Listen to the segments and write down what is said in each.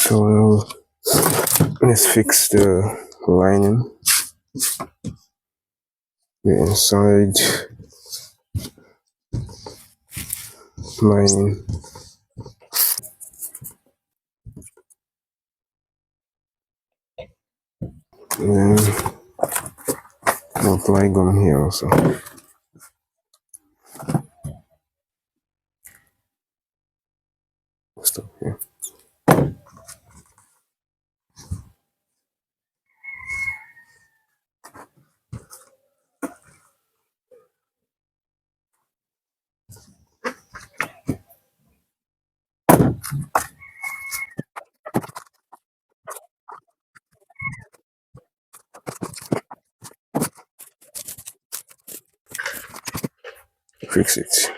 So let's fix the lining, the inside lining. And then apply gum here also. Stop here. Fix it.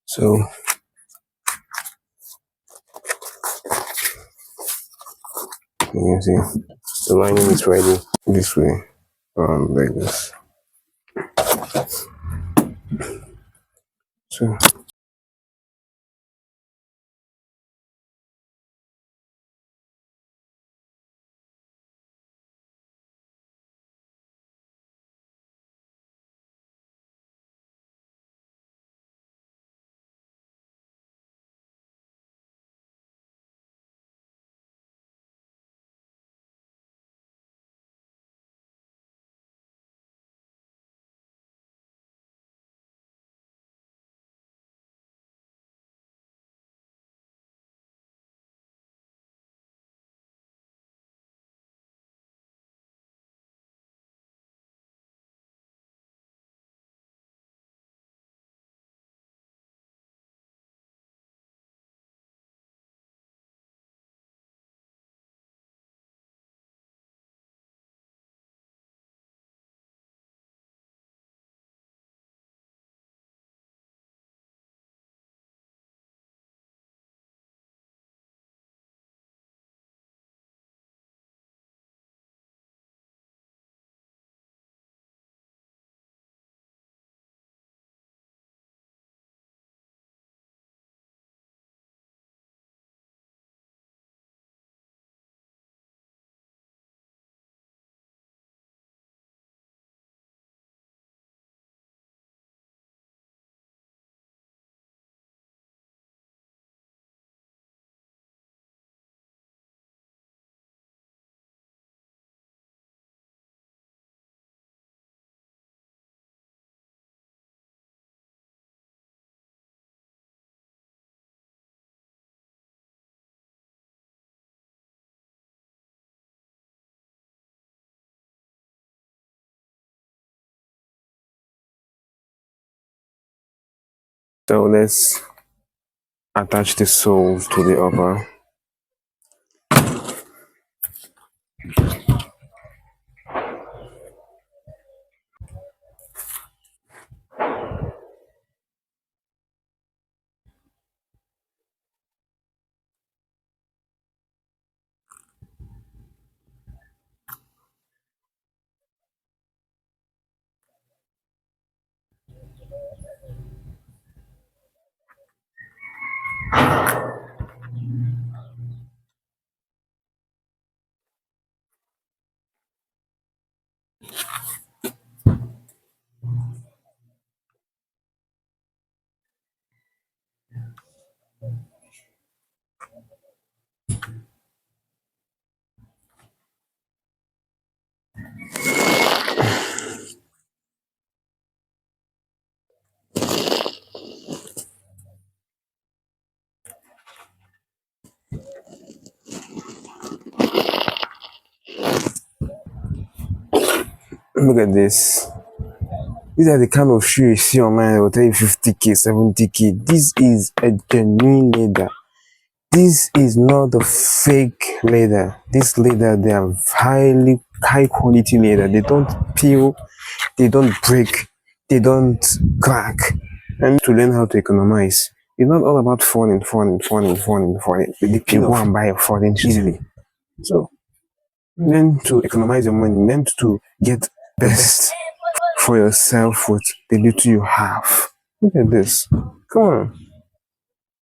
So you can see the lining is ready this way, like this. So let's attach the sole to the upper. Look at this. These are the kind of shoes you see online. They will tell you 50k, 70k. This is a genuine leather. This is not the fake leather. This leather, they are high quality leather. They don't peel, they don't break, they don't crack. And to learn how to economize. It's not all about falling. The people go and buy a falling easily. So learn to economize your money, learn to get best for yourself with the little you have. Look at this. Come on.